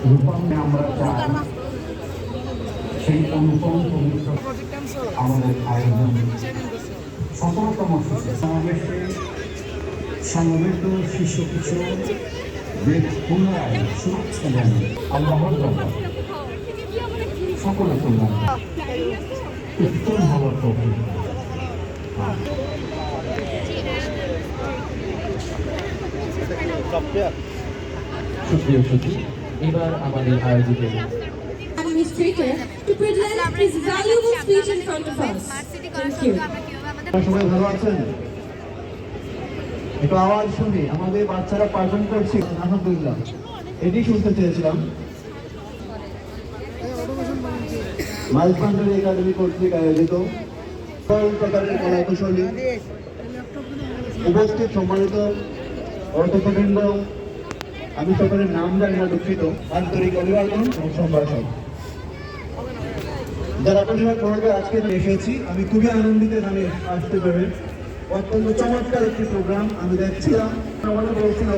রূপাঙ্গে আমরা চাই সেই অনুপম পবিত্র আমাদের আয়োজন সফলতম সমাবেশে সমবেত শিশু কিশোরদের পুনরায় শুভেচ্ছা জানিয়ে আল্লাহর দরবারে সকলের কল্যাণ উত্তম হওয়ার তৌফিক। সুপ্রিয় সচিব, এবার আমাদের আয়োজিত Administrator to present his valuable speech in front of us. Thank you. সবাই ভালো আছেন? একটু আওয়াজ শুনি, আমাদের বাচ্চারা পারফর্ম করছে আলহামদুলিল্লাহ, এটি শুনতে চেয়েছিলাম। মাইলস ভান্ডারি একাডেমি কর্তৃক আয়োজিত প্রকারের কলা কুশলী উপস্থিত সম্মানিত অর্থকবৃন্দ, আমি সকলের নাম জানি না, দুঃখিত, আন্তরিক অভিবাদন ও সম্ভাষণ। যারা আপনার পড়বে আজকে এসেছি, আমি খুবই আনন্দিত এখানে আসতে পেরে। অত্যন্ত চমৎকার একটি প্রোগ্রাম আমি দেখছিলাম। আমাদের বলছিল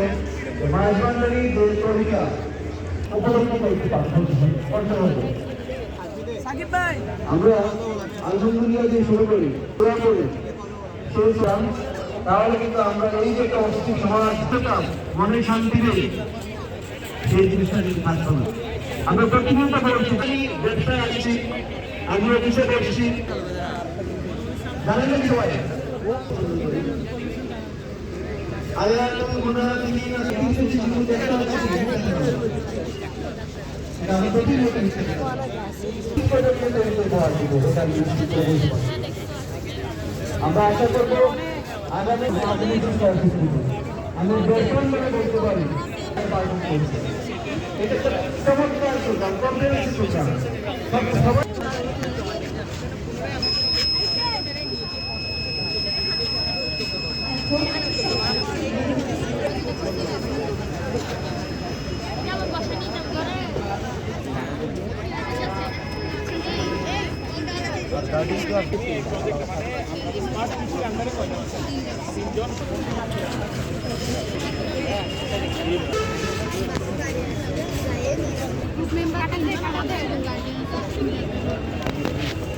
মাইলস ভান্ডারি যে কবিতা উপলব্ধ করতে পারতে হবে। আমরা আলহামদুলিল্লাহ দিয়ে শুরু করি, শুনছিলাম, তাহলে কিন্তু আমরা এই যে একটা অস্থির সমাজ পেতাম, মনে শান্তি নেই, সেই জিনিসটা কিন্তু থাকতো না। আমরা প্রতিনিয়ত বলছি ব্যবসায় আসছি, আমি অফিসে করছি, জানেন না সবাই আমরা আশা করবো আগামী আমি বেতন করে বলতে পারি এটা একটা চমৎকার প্রোগ্রাম, কমপ্লিমেন্টারি প্রোগ্রাম। সবাই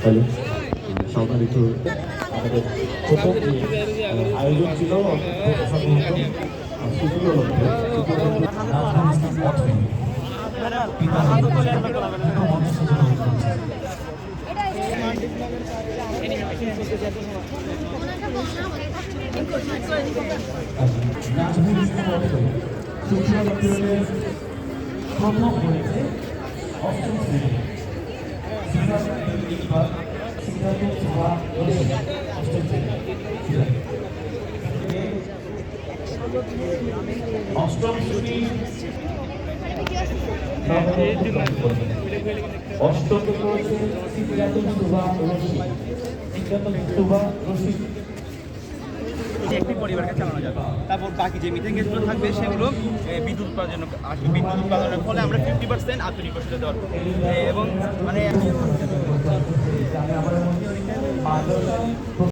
হ্যালো, সম্মানিত আমাদের প্রথম আয়োজন ছিল প্রথম হয়েছে অষ্টম শ্রেণী অষ্টম শ্রেণী অষ্টম একটি পরিবারকে চালানো যাবে। তারপর বাকি যে মিটিং গুলো থাকবে সেগুলো বিদ্যুৎ উৎপাদনের জন্য আসবে। বিদ্যুৎ উৎপাদনের ফলে আমরা 50% আর 20% দেওয়ার এবং মানে